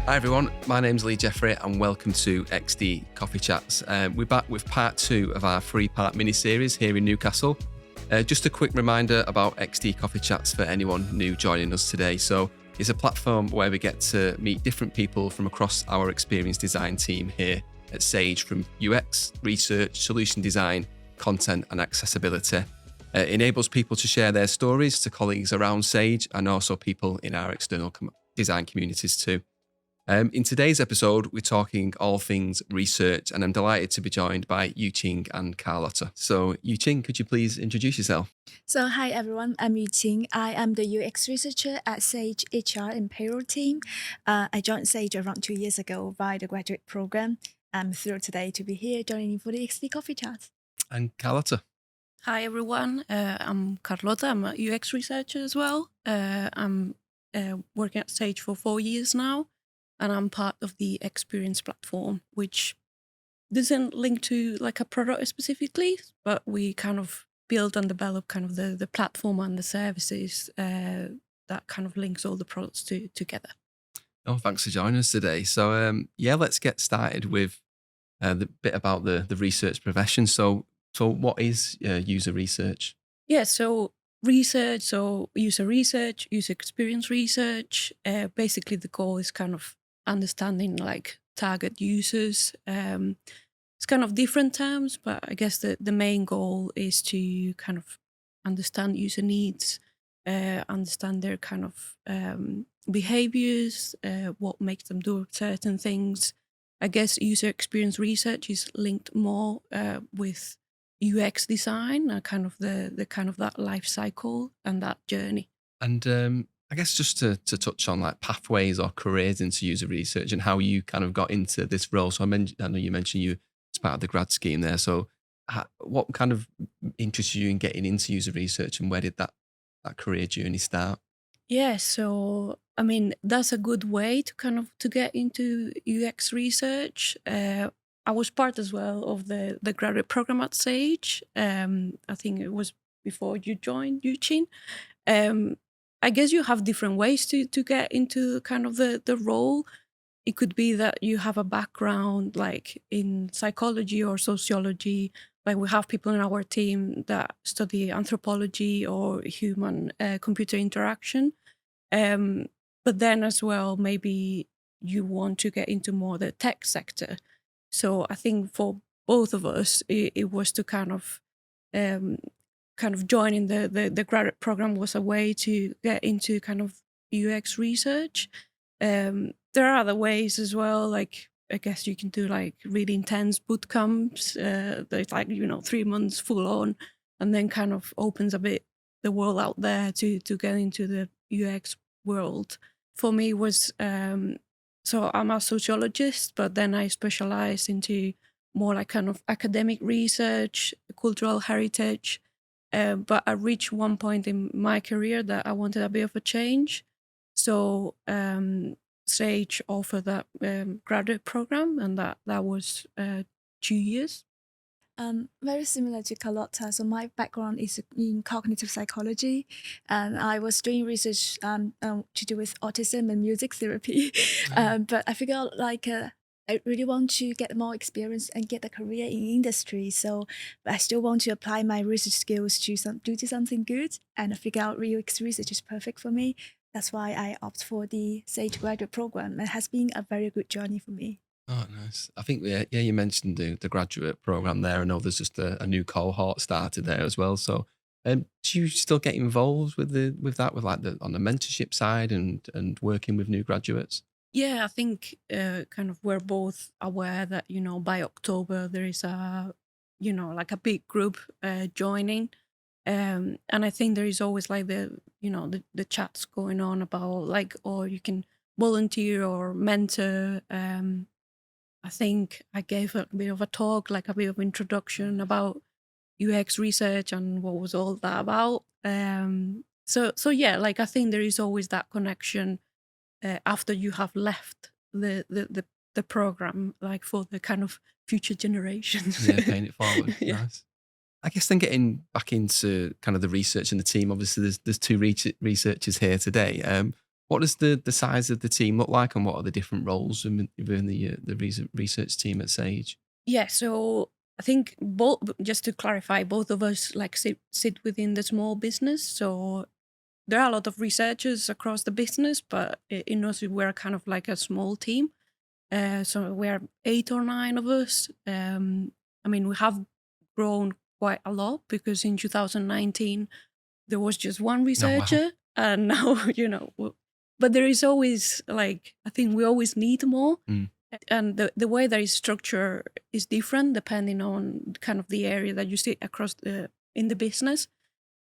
Hi everyone, my name's Jeffery and welcome to XD Coffee Chats. We're back with part 2 of our 3-part mini-series here in Newcastle. Just a quick reminder about XD Coffee Chats for anyone new joining us today. So it's a platform where we get to meet different people from across our experience design team here at Sage, from UX, research, solution design, content and accessibility. It enables people to share their stories to colleagues around Sage and also people in our external design communities too. In today's episode, we're talking all things research, and I'm delighted to be joined by Yuqing and Carlota. So, Yuqing, could you please introduce yourself? So hi everyone, I'm Yuqing. I am the UX researcher at Sage HR and payroll team. I joined Sage around 2 years ago via the graduate program. I'm thrilled today to be here joining for the XD Coffee Chat. And Carlota? Hi everyone, I'm Carlota. I'm a UX researcher as well. I'm working at Sage for 4 years now, and I'm part of the experience platform, which doesn't link to like a product specifically, but we kind of build and develop kind of the platform and the services that kind of links all the products together. Oh, thanks for joining us today. So, let's get started with the bit about the research profession. So what is user research? Yeah, so research, so user research, user experience research. Basically, the goal is kind of understanding like target users. It's kind of different terms, but I guess the main goal is to kind of understand user needs, understand their kind of behaviors, what makes them do certain things. I guess user experience research is linked more with UX design, kind of the kind of that life cycle and that journey. And I guess just to touch on like pathways or careers into user research and how you kind of got into this role. So I know you mentioned you as part of the grad scheme there. So what kind of interested you in getting into user research, and where did that career journey start? Yeah, so I mean that's a good way to kind of to get into UX research. I was part as well of the graduate program at Sage. I think it was before you joined, Yuqing. Um, I guess you have different ways to get into kind of the role. It could be that you have a background like in psychology or sociology. Like we have people in our team that study anthropology or human computer interaction. Um, but then as well, maybe you want to get into more the tech sector. So I think for both of us, it was to um, kind of joining the graduate program was a way to get into kind of UX research. There are other ways as well, like I guess you can do like really intense boot camps. There's like 3 months full on, and then kind of opens a bit the world out there to get into the UX world. For me was so I'm a sociologist, but then I specialize into more like kind of academic research, cultural heritage. But I reached one point in my career that I wanted a bit of a change. So Sage offered that graduate program, and that was 2 years. Very similar to Carlota. So my background is in cognitive psychology, and I was doing research to do with autism and music therapy. But I figured out like I really want to get more experience and get a career in industry. So but I still want to apply my research skills to do something good, and I figured out UX research is perfect for me. That's why I opt for the Sage graduate program. It has been a very good journey for me. Oh, nice. I think, you mentioned the graduate program there. I know there's just a new cohort started there as well. So, do you still get involved with that, with like on the mentorship side and working with new graduates? Yeah, I think kind of we're both aware that by October there is like a big group joining, and I think there is always like the chats going on about like, or you can volunteer or mentor. I think I gave a bit of a talk, like a bit of introduction about UX research and what was all that about. So yeah, like I think there is always that connection after you have left the program, like for the kind of future generations. Yeah, paying it forward. Yeah. Nice. I guess then getting back into kind of the research and the team. Obviously, there's two researchers here today. What does the size of the team look like, and what are the different roles within the research team at Sage? Yeah, so I think both, just to clarify, both of us like sit within the small business. So there are a lot of researchers across the business, but in us we're kind of like a small team. So we're 8 or 9 of us. I mean, we have grown quite a lot because in 2019 there was just one Oh, wow. researcher, and now but there is always like, I think we always need more. Mm. And the way that is structured is different depending on kind of the area that you see across in the business.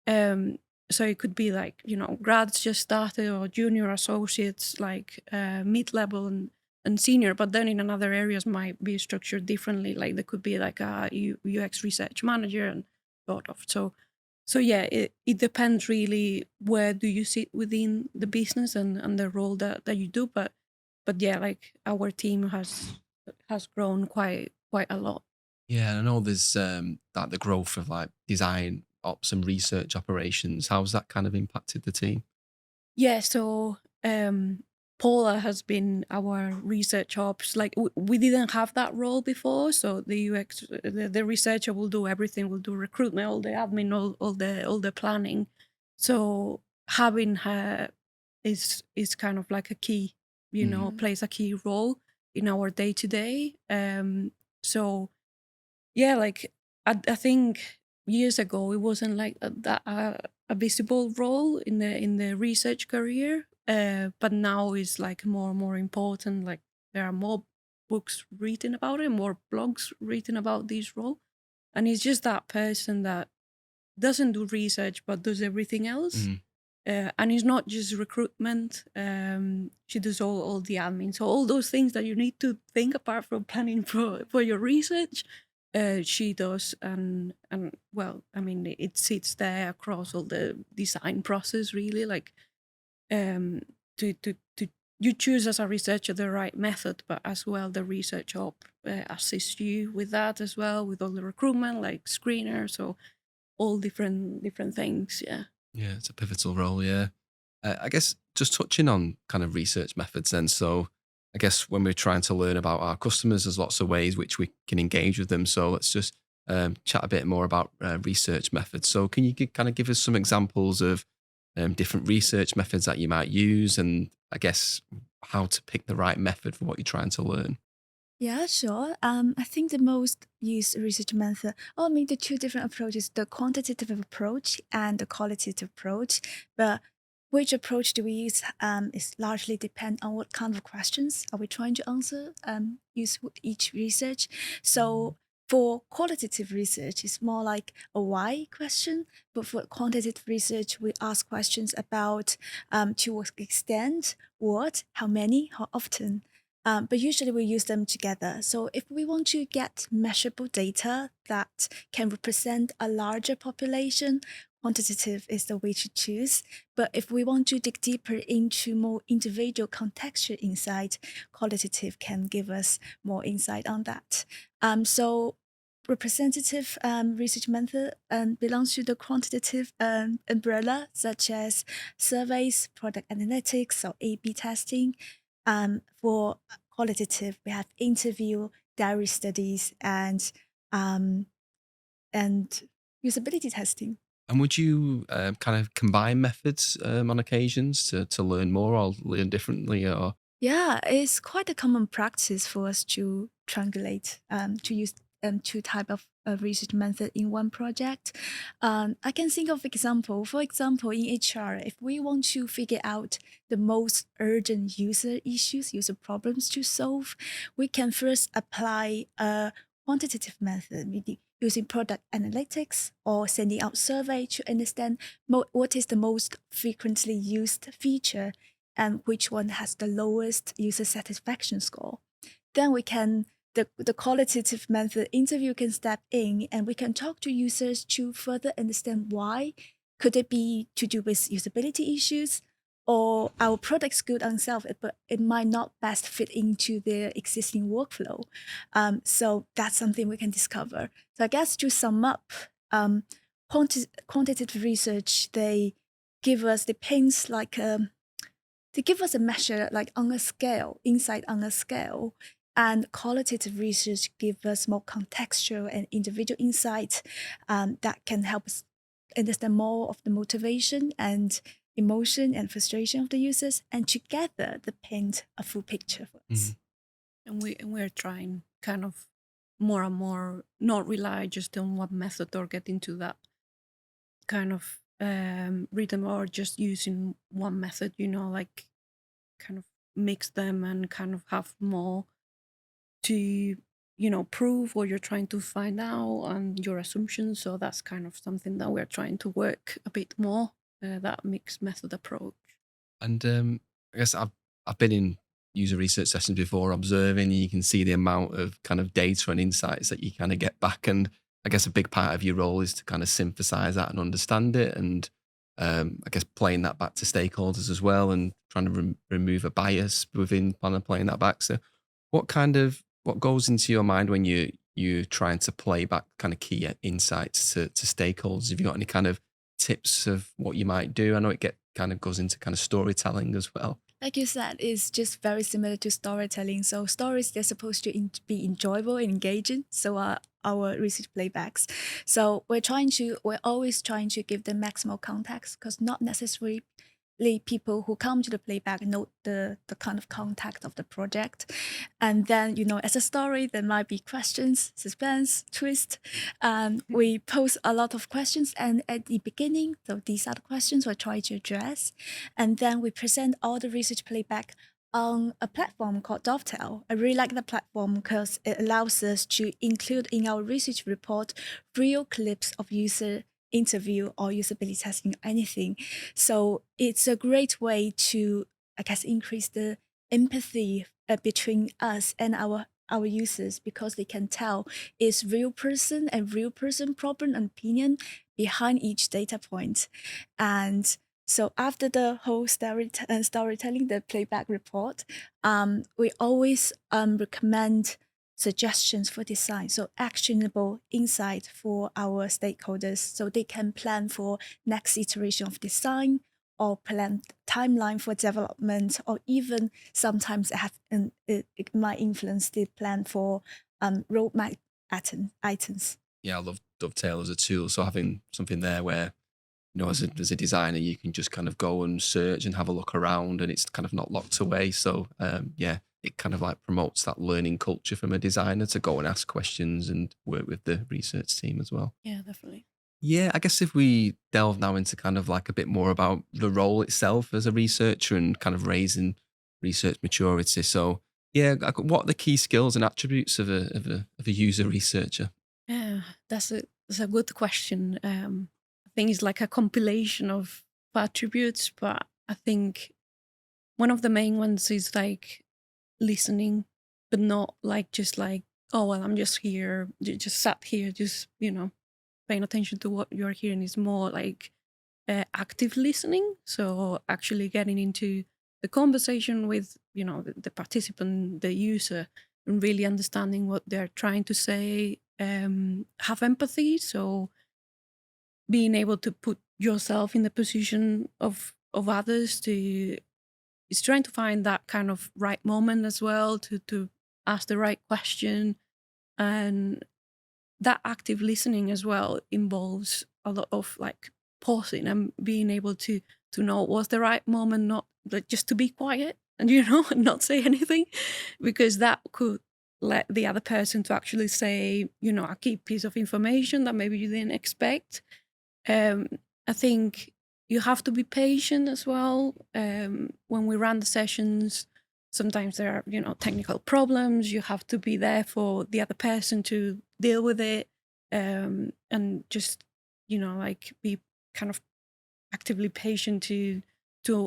So it could be like, grads just started, or junior associates, like mid-level and senior, but then in another areas might be structured differently. Like there could be like a UX research manager and sort of. So yeah, it depends really where do you sit within the business and the role that you do. But yeah, like our team has grown quite a lot. Yeah, and I know there's like the growth of like design ops and research operations. How's that kind of impacted the team? Yeah, so Paula has been our research ops. Like we didn't have that role before, so the UX, the researcher will do everything. Will do recruitment, all the admin, all the planning. So having her is kind of like a key, plays a key role in our day to day. So yeah, like I think years ago it wasn't like a visible role in the research career, but now it's like more and more important. Like there are more books written about it, more blogs written about this role, and it's just that person that doesn't do research but does everything else. Mm. And it's not just recruitment. She does all the admin. So all those things that you need to think apart from planning for your research, she does. And well, I mean, it sits there across all the design process, really. Like to you choose as a researcher the right method, but as well the research op assists you with that as well, with all the recruitment, like screeners, so all different things. Yeah. Yeah, it's a pivotal role. Yeah, I guess just touching on kind of research methods. Then, so I guess when we're trying to learn about our customers, there's lots of ways which we can engage with them. So let's just chat a bit more about research methods. So can you kind of give us some examples of different research methods that you might use, and I guess how to pick the right method for what you're trying to learn? Yeah, sure. I think the most used research method, I mean, the two different approaches, the quantitative approach and the qualitative approach. But which approach do we use is largely depend on what kind of questions are we trying to answer, use with each research. So for qualitative research, it's more like a why question. But for quantitative research, we ask questions about to what extent, what, how many, how often. But usually we use them together. So if we want to get measurable data that can represent a larger population, quantitative is the way to choose. But if we want to dig deeper into more individual contextual insight, qualitative can give us more insight on that. So representative research method belongs to the quantitative umbrella, such as surveys, product analytics, or A/B testing. For qualitative, we have interview, diary studies, um, and usability testing. And would you kind of combine methods on occasions to learn more or learn differently? Or Yeah, it's quite a common practice for us to triangulate, to use two type of research method in one project. I can think of example. For example, in HR, if we want to figure out the most urgent user issues, user problems to solve, we can first apply a quantitative method, meaning using product analytics or sending out survey to understand what is the most frequently used feature and which one has the lowest user satisfaction score. Then we can, the qualitative method interview can step in and we can talk to users to further understand why. Could it be to do with usability issues, or our product's good on itself, but it might not best fit into their existing workflow. So that's something we can discover. So I guess to sum up, quantitative research, they give us the paints like they give us a measure like on a scale, insight on a scale. And qualitative research gives us more contextual and individual insights that can help us understand more of the motivation and emotion and frustration of the users, and together they paint a full picture for us. And we're trying kind of more and more not rely just on one method or get into that kind of rhythm or just using one method, like kind of mix them and kind of have more to prove what you're trying to find out and your assumptions. So that's kind of something that we're trying to work a bit more, that mixed method approach. And I guess I've been in user research sessions before, observing. You can see the amount of kind of data and insights that you kind of get back, and I guess a big part of your role is to kind of synthesize that and understand it, and I guess playing that back to stakeholders as well, and trying to remove a bias within kind of playing that back. So what goes into your mind when you're trying to play back kind of key insights to stakeholders? Have you got any kind of tips of what you might do? I know it kind of goes into kind of storytelling as well. Like you said, it's just very similar to storytelling. So stories, they're supposed to be enjoyable and engaging. So are our research playbacks. So we're always trying to give them maximal context, because not necessarily people who come to the playback know the kind of context of the project. And then, as a story, there might be questions, suspense, twist. We pose a lot of questions, and at the beginning, so these are the questions we're trying to address. And then we present all the research playback on a platform called Dovetail. I really like the platform because it allows us to include in our research report real clips of user interview or usability testing, anything. So it's a great way to, I guess, increase the empathy between us and our users, because they can tell it's real person and real person problem and opinion behind each data point. And so after the whole storytelling, the playback report, we always recommend suggestions for design, so actionable insight for our stakeholders, so they can plan for next iteration of design or plan timeline for development, or even sometimes it might influence the plan for roadmap items. Yeah, I love Dovetail as a tool. So having something there where, as a designer, you can just kind of go and search and have a look around, and it's kind of not locked away. So it kind of like promotes that learning culture from a designer to go and ask questions and work with the research team as well. Yeah, definitely. Yeah, I guess if we delve now into kind of like a bit more about the role itself as a researcher and kind of raising research maturity. So yeah, what are the key skills and attributes of a user researcher? Yeah, that's a good question. I think it's like a compilation of attributes, but I think one of the main ones is like listening, but not like just like, oh, well, I'm just here, just sat here, just, paying attention to what you're hearing. Is more like active listening. So actually getting into the conversation with, the participant, the user, and really understanding what they're trying to say, have empathy. So being able to put yourself in the position of others, is trying to find that kind of right moment as well to ask the right question. And that active listening as well involves a lot of like pausing and being able to know what's the right moment, not like just to be quiet and and not say anything, because that could let the other person to actually say a key piece of information that maybe you didn't expect. I think you have to be patient as well. When we run the sessions, sometimes there are technical problems. You have to be there for the other person to deal with it, and just like be kind of actively patient to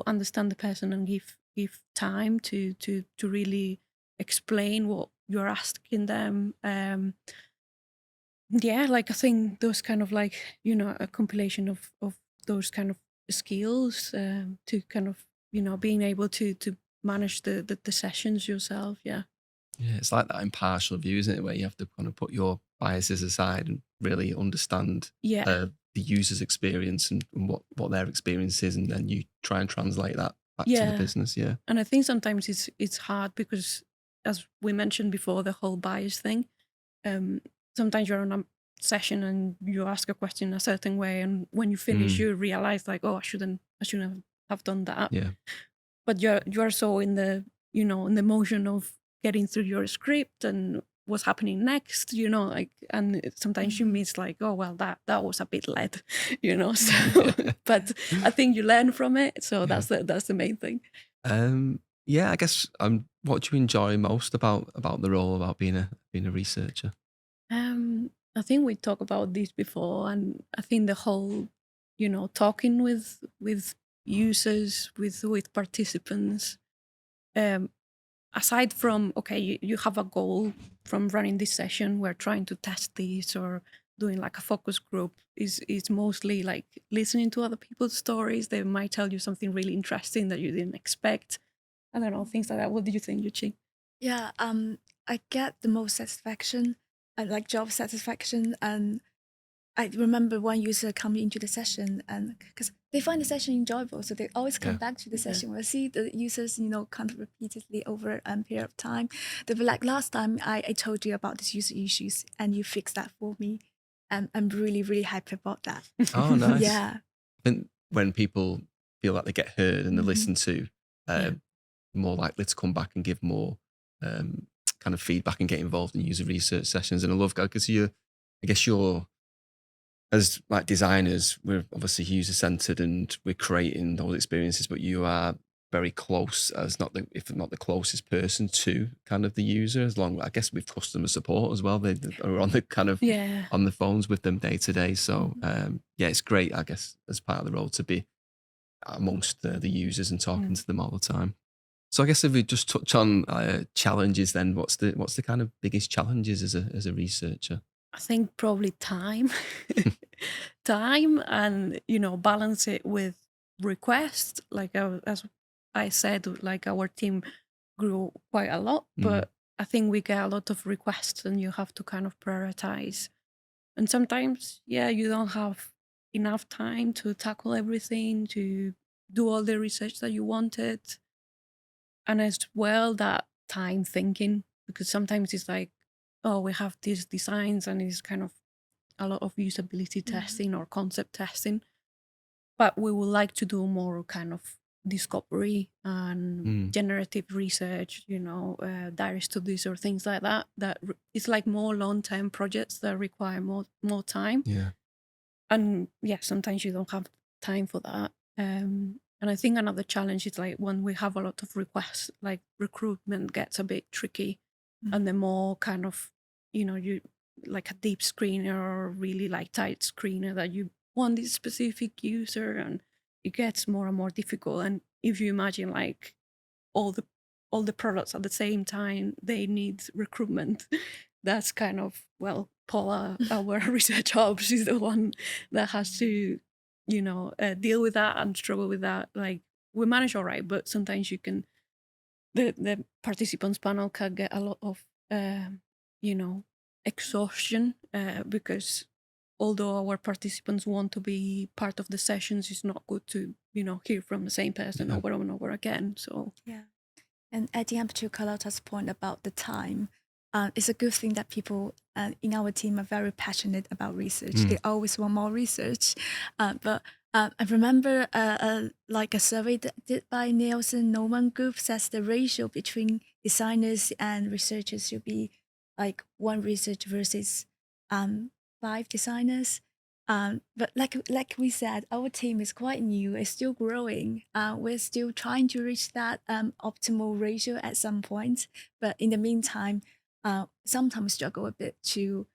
understand the person and give time to really explain what you're asking them. Yeah, like I think those kind of like a compilation of those kind of skills, to kind of being able to manage the sessions yourself. Yeah It's like that impartial view, isn't it, where you have to kind of put your biases aside and really understand yeah the user's experience and what their experience is, and then you try and translate that back to the business. Yeah. And I think sometimes it's hard because, as we mentioned before, the whole bias thing. Sometimes you're on a session and you ask a question a certain way, and when you finish, you realize like, oh, I shouldn't have done that. Yeah. But you're so in the in the motion of getting through your script and what's happening next, like, and sometimes you miss like, oh well, that was a bit led, So, but I think you learn from it, so that's the main thing. Yeah, I guess. What do you enjoy most about the role, about being a researcher? I think we talked about this before, and I think the whole, talking with users, with participants. Aside from, okay, you have a goal from running this session, we're trying to test this or doing like a focus group, is mostly like listening to other people's stories. They might tell you something really interesting that you didn't expect. I don't know, things like that. What do you think, Yuqing? Yeah, I get the most satisfaction and like job satisfaction. And I remember one user coming into the session, and because they find the session enjoyable, so they always come back to the session. We'll see the users, kind of repeatedly over a period of time. They'll be like, last time I told you about this user issues and you fixed that for me. And I'm really, really happy about that. Oh, nice. Yeah. I think when people feel like they get heard and they're listened to, more likely to come back and give more kind of feedback and get involved in user research sessions. And I love that because I guess you're, as like designers, we're obviously user centered and we're creating those experiences, but you are very close, as if not the closest person to kind of the user, as long, I guess, with customer support as well. They are on the kind of on the phones with them day to day. So it's great, I guess, as part of the role to be amongst the users and talking to them all the time. So I guess if we just touch on challenges, then what's the kind of biggest challenges as a researcher? I think probably time, and balance it with requests. Like as I said, like our team grew quite a lot, but I think we get a lot of requests, and you have to kind of prioritize. And sometimes, you don't have enough time to tackle everything, to do all the research that you wanted. And as well, that time thinking, because sometimes it's like, oh, we have these designs and it's kind of a lot of usability testing or concept testing. But we would like to do more kind of discovery and generative research, diary studies or things like that. It's like more long-term projects that require more time. Yeah. And sometimes you don't have time for that. And I think another challenge is like when we have a lot of requests, like recruitment gets a bit tricky, and the more kind of, you like a deep screener or really like tight screener that you want this specific user, and it gets more and more difficult. And if you imagine like all the products at the same time, they need recruitment. That's kind of, well, Paula, our research ops, is the one that has to deal with that and struggle with that. Like, we manage all right, but sometimes the participants panel can get a lot of exhaustion, because although our participants want to be part of the sessions, it's not good to hear from the same person over and over again. So and adding up to Carlota's point about the time, it's a good thing that people in our team are very passionate about research. They always want more research. But I remember like a survey that did by Nielsen Norman Group says the ratio between designers and researchers should be like 1 researcher versus 5 designers. But like we said, our team is quite new. It's still growing. We're still trying to reach that optimal ratio at some point. But in the meantime, sometimes struggle a bit to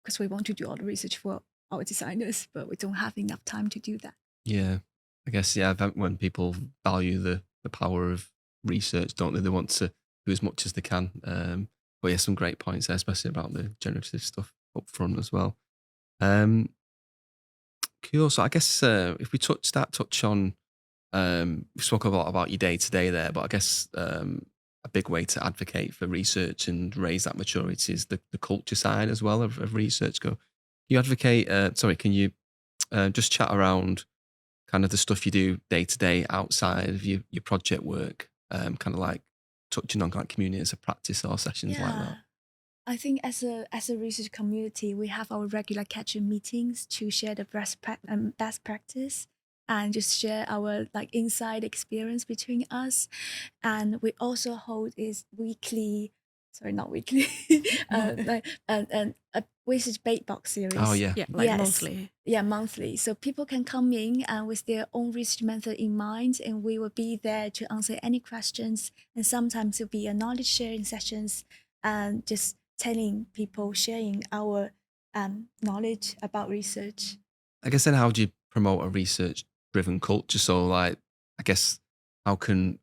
because we want to do all the research for our designers, but we don't have enough time to do that. Yeah, I guess when people value the power of research, don't they? They want to do as much as they can. But some great points there, especially about the generative stuff up front as well. Cool. So I guess if we touch on, we spoke a lot about your day to day there, but I guess a big way to advocate for research and raise that maturity is the culture side as well of research. Can you advocate? Can you just chat around kind of the stuff you do day to day outside of your project work, kind of like touching on kind of community as a practice or sessions like that? I think as a research community, we have our regular catch-up meetings to share the best practice and just share our like inside experience between us. And we also hold is weekly, sorry, not weekly, like a research bait box series. Oh yeah. Yeah, like Yes. monthly. Yeah, monthly. So people can come in and with their own research method in mind, and we will be there to answer any questions. And sometimes it'll be a knowledge sharing sessions and just telling people, sharing our knowledge about research. I guess then how do you promote a research driven culture? So like, I guess how can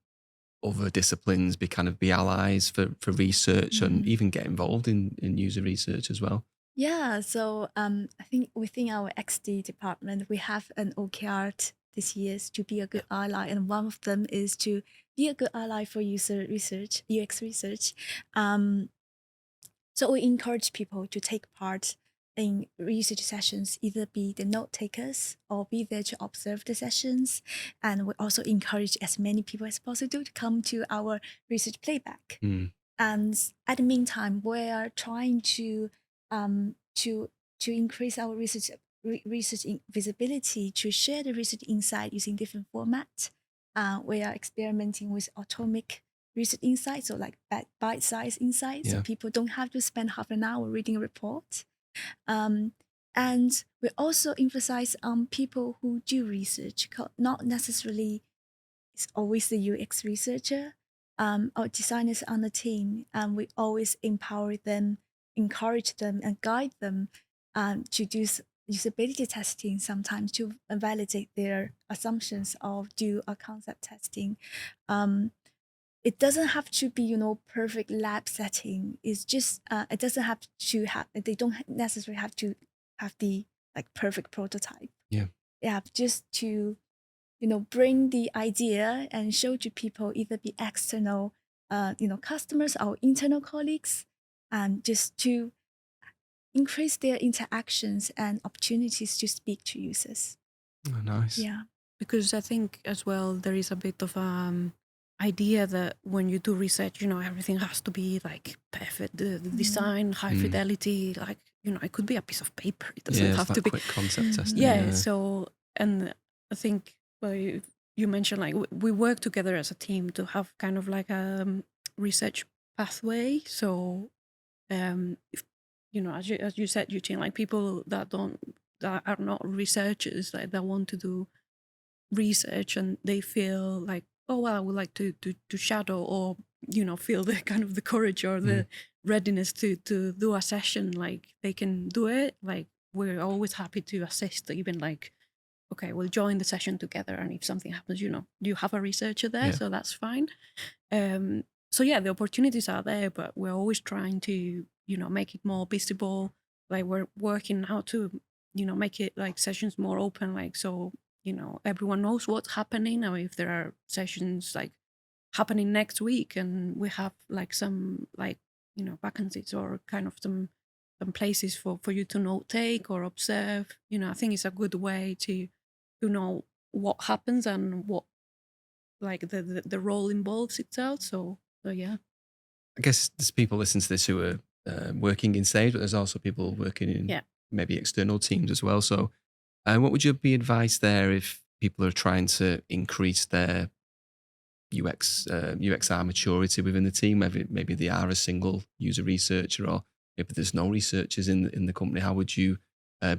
other disciplines be allies for research and even get involved in user research as well? Yeah, so I think within our XD department, we have an OKR this year to be a good ally, and one of them is to be a good ally for user research, UX research. So we encourage people to take part in research sessions, either be the note takers or be there to observe the sessions. And we also encourage as many people as possible to come to our research playback. And at the meantime, we are trying to increase our research visibility, to share the research insight using different formats. We are experimenting with atomic research insights, so like bite-sized insights, so people don't have to spend half an hour reading a report. And we also emphasize on people who do research, not necessarily it's always the UX researcher or designers on the team, and we always empower them, encourage them, and guide them to do usability testing, sometimes to validate their assumptions or do a concept testing. It doesn't have to be, perfect lab setting. It's just, it doesn't have to have, they don't necessarily have to have the like perfect prototype. Yeah. They have just to, bring the idea and show to people, either be external, customers or internal colleagues, and just to increase their interactions and opportunities to speak to users. Oh, nice. Yeah. Because I think as well there is a bit of idea that when you do research, everything has to be like perfect, the design, high fidelity, like, it could be a piece of paper. It doesn't have to be quick concept testing. Yeah. So, and I think, well, you mentioned like we work together as a team to have kind of like a research pathway. So, if, as you said, Yuqing, like people that are not researchers, like that want to do research and they feel like, oh well, I would like to shadow or feel the kind of the courage or the readiness to do a session, like they can do it. Like we're always happy to assist, even like, okay, we'll join the session together, and if something happens, you have a researcher there, so that's fine. So yeah, the opportunities are there, but we're always trying to make it more visible. Like we're working how to make it like sessions more open, like so everyone knows what's happening. Or if there are sessions like happening next week and we have like some like vacancies or kind of some places for you to note take or observe, I think it's a good way to know what happens and what like the role involves itself. So yeah. I guess there's people listening to this who are working in stage, but there's also people working in maybe external teams as well. So what would your be advice there if people are trying to increase their UXR maturity within the team? Maybe they are a single user researcher, or maybe there's no researchers in the company. How would you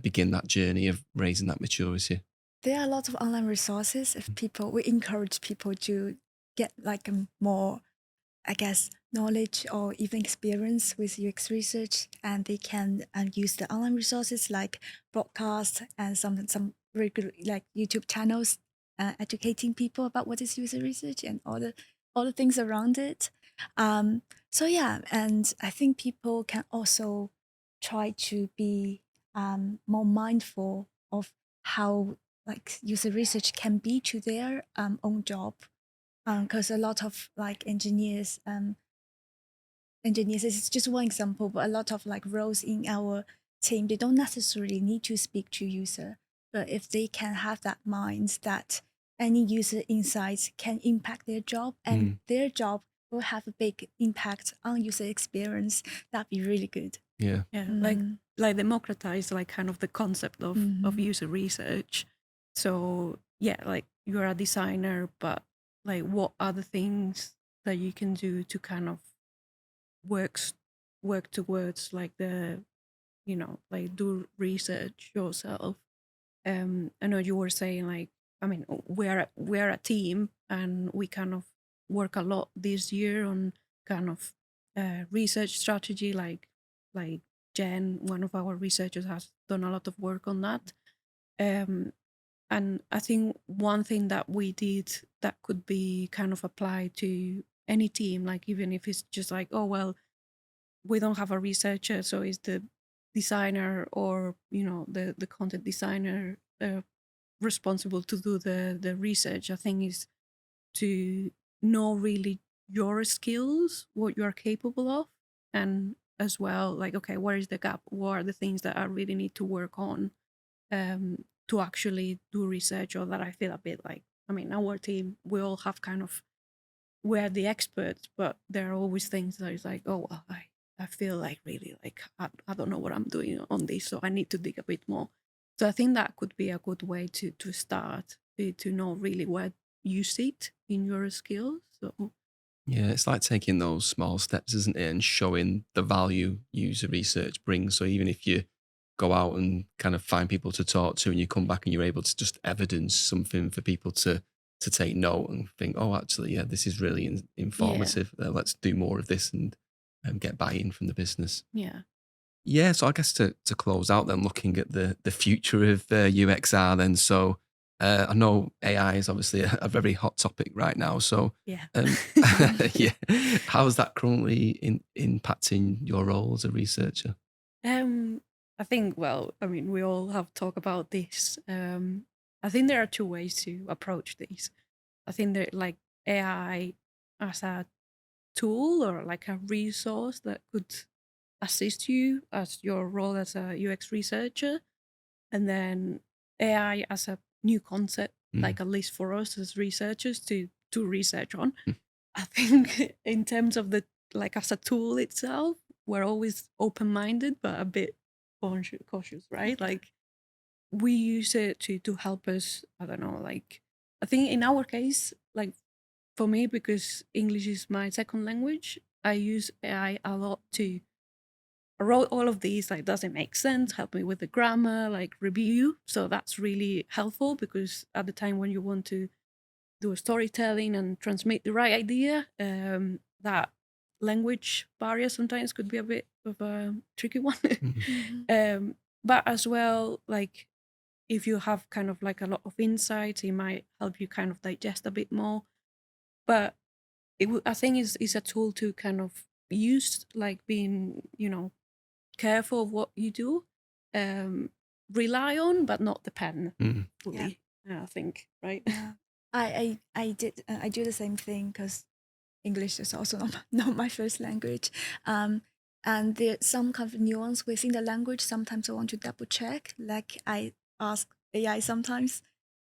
begin that journey of raising that maturity? There are a lot of online resources. We encourage people to get like a more, I guess, knowledge or even experience with UX research, and they can use the online resources like broadcasts and some regular like YouTube channels, educating people about what is user research and all the things around it. So yeah, and I think people can also try to be more mindful of how like user research can be to their own job, because a lot of like engineers, this is just one example, but a lot of like roles in our team, they don't necessarily need to speak to user, but if they can have that mind that any user insights can impact their job and their job will have a big impact on user experience, that'd be really good. Yeah. Yeah, like democratize like kind of the concept of user research. So yeah, like you're a designer, but like what other things that you can do to kind of work towards like the, like do research yourself. I know you were saying like, I mean, we're a team and we kind of work a lot this year on kind of research strategy. Like Jen, one of our researchers, has done a lot of work on that. And I think one thing that we did that could be kind of applied to any team, like even if it's just like, oh well, we don't have a researcher, so it's the designer or the content designer responsible to do the research. I think is to know really your skills, what you are capable of, and as well like, okay, where is the gap, what are the things that I really need to work on to actually do research, or that I feel a bit like, I mean, our team, we all have kind of, we're the experts, but there are always things that is like, oh well, I feel like really like I don't know what I'm doing on this, so I need to dig a bit more. So I think that could be a good way to start to know really where you sit in your skills. So Yeah, it's like taking those small steps, isn't it? And showing the value user research brings. So even if you go out and kind of find people to talk to and you come back and you're able to just evidence something for people to take note and think, oh, actually, yeah, this is really informative. Let's do more of this and get buy-in from the business. yeah. Yeah, so I guess to close out then, looking at the future of UXR then. So I know AI is obviously a very hot topic right now. So Yeah. yeah, how is that currently impacting your role as a researcher? I think, well, I mean, we all have talked about this. I think there are two ways to approach this. I think that like AI as a tool or like a resource that could assist you as your role as a UX researcher, and then AI as a new concept, like at least for us as researchers to research on. I think in terms of the like as a tool itself, we're always open-minded but a bit cautious, right? Like we use it to help us. I don't know, like I think in our case, like for me, because English is my second language, I use AI a lot to I wrote all of these, like, does it make sense? Help me with the grammar, like review. So that's really helpful because at the time when you want to do a storytelling and transmit the right idea, that language barrier sometimes could be a bit of a tricky one. But as well, like if you have kind of like a lot of insights, it might help you kind of digest a bit more. But I think is a tool to kind of use, like being, careful of what you do, rely on, but not depend fully. I think, right? Yeah. I do the same thing because English is also not my first language. And there's some kind of nuance within the language. Sometimes I want to double check. Like I ask AI sometimes,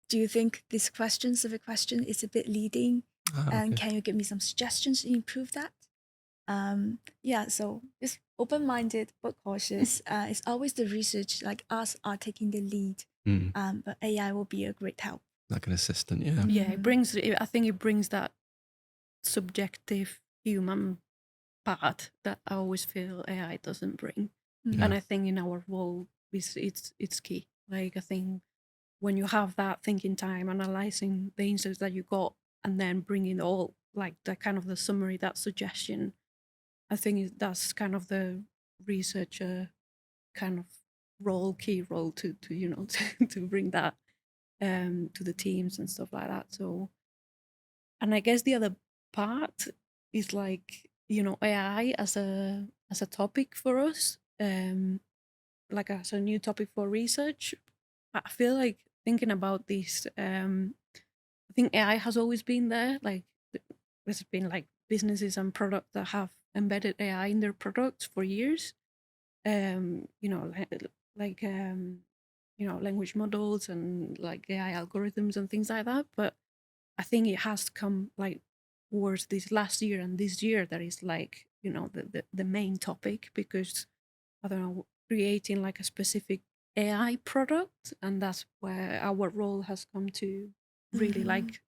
do you think this specific question is a bit leading? And Okay. can you give me some suggestions to improve that? Yeah, so it's open-minded but cautious. It's always the research, like us are taking the lead. But AI will be a great help. Like an assistant, yeah. Yeah, I think it brings that subjective human part that I always feel AI doesn't bring. And I think in our role, it's key. Like I think when you have that thinking time, analyzing the insights that you got, and then bringing all like the kind of the summary, that suggestion, I think that's kind of the researcher kind of key role to to bring that to the teams and stuff like that. So, and I guess the other part is like AI as a topic for us, like as a new topic for research. I feel like thinking about this. I think AI has always been there. Like there's been like businesses and products that have embedded AI in their products for years. Like language models and like AI algorithms and things like that. But I think it has come like towards this last year and this year that is like, the main topic, because I don't know, creating like a specific AI product, and that's where our role has come to really like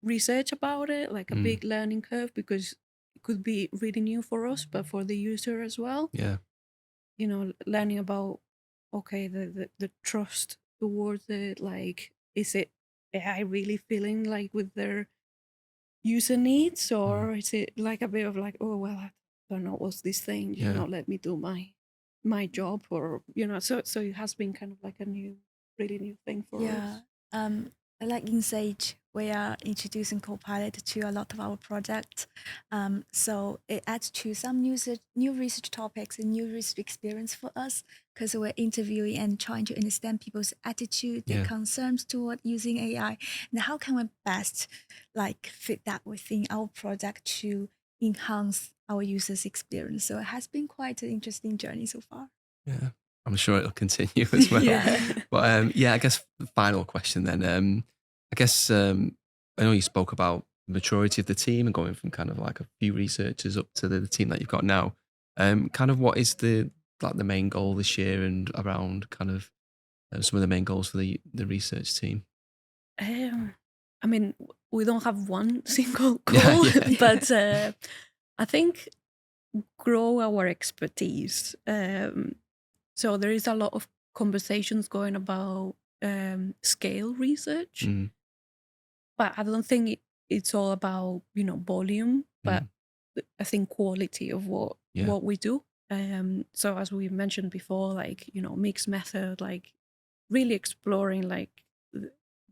research about it, like a big learning curve, because it could be really new for us, but for the user as well. Yeah. Learning about, okay, the trust towards it, like, is it AI really feeling like with their user needs, or is it like a bit of like, oh well, I don't know what's this thing, let me do my job, or so it has been kind of like a really new thing for us. Like in Sage, we are introducing Copilot to a lot of our projects. So it adds to some new research topics and new research experience for us, because we're interviewing and trying to understand people's attitude, their concerns toward using AI, and how can we best like fit that within our project to enhance our users' experience. So it has been quite an interesting journey so far. Yeah. I'm sure it'll continue as well. But I guess the final question then. I guess I know you spoke about the maturity of the team and going from kind of like a few researchers up to the team that you've got now. Kind of what is the main goal this year, and around kind of some of the main goals for the research team? I mean, we don't have one single goal, but I think grow our expertise. So there is a lot of conversations going about scale research, but I don't think it's all about volume, but I think quality of what we do. So as we mentioned before, like mixed method, like really exploring like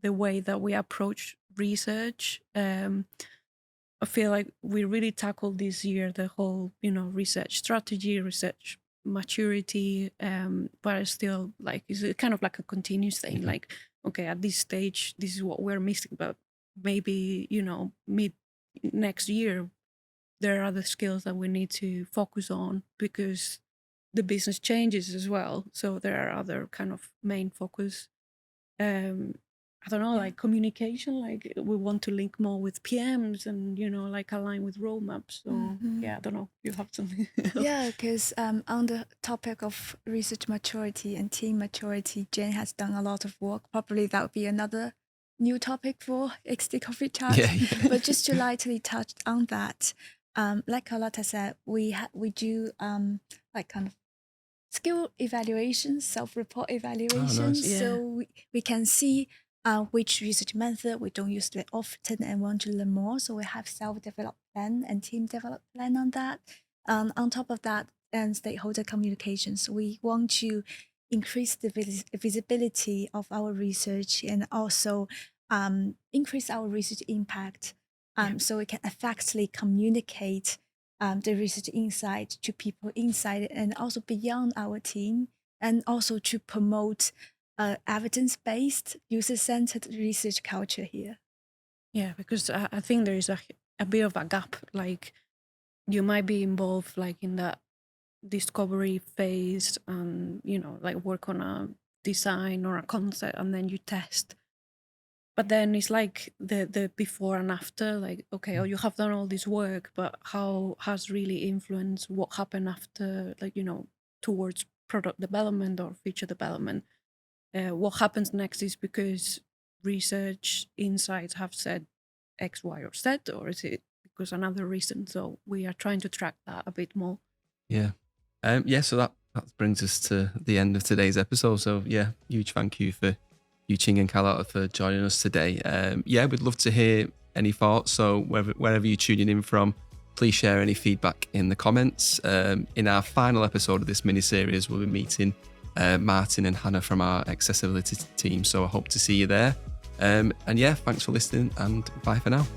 the way that we approach research. I feel like we really tackled this year the whole research strategy, research maturity, but it's still like it's kind of like a continuous thing. Like, okay, at this stage this is what we're missing, but maybe mid next year there are other skills that we need to focus on, because the business changes as well, so there are other kind of main focus. I don't know, like communication, like we want to link more with PMs and, like align with roadmaps. So I don't know, you have something else. Yeah, because on the topic of research maturity and team maturity, Jane has done a lot of work. Probably that would be another new topic for XD Coffee Chat. But just to lightly touch on that, like Carlota said, we do like kind of skill evaluations, self-report evaluations. Oh, nice. So we can see which research method we don't use that often and want to learn more. So we have self-developed plan and team-developed plan on that. On top of that, and stakeholder communications, we want to increase the visibility of our research and also increase our research impact, so we can effectively communicate the research insight to people inside and also beyond our team, and also to promote evidence-based, user-centered research culture here. Yeah, because I think there is a bit of a gap. Like you might be involved like in that discovery phase and, like work on a design or a concept and then you test. But then it's like the before and after, like, okay, you have done all this work, but how has really influenced what happened after, like, towards product development or feature development. What happens next is because research insights have said X, Y, or Z, or is it because another reason? So we are trying to track that a bit more. Yeah. So that brings us to the end of today's episode. So huge thank you for Yuqing and Carlota for joining us today. We'd love to hear any thoughts. So wherever you're tuning in from, please share any feedback in the comments. In our final episode of this mini-series, we'll be meeting Martin and Hannah from our accessibility team. So I hope to see you there. Thanks for listening, and bye for now.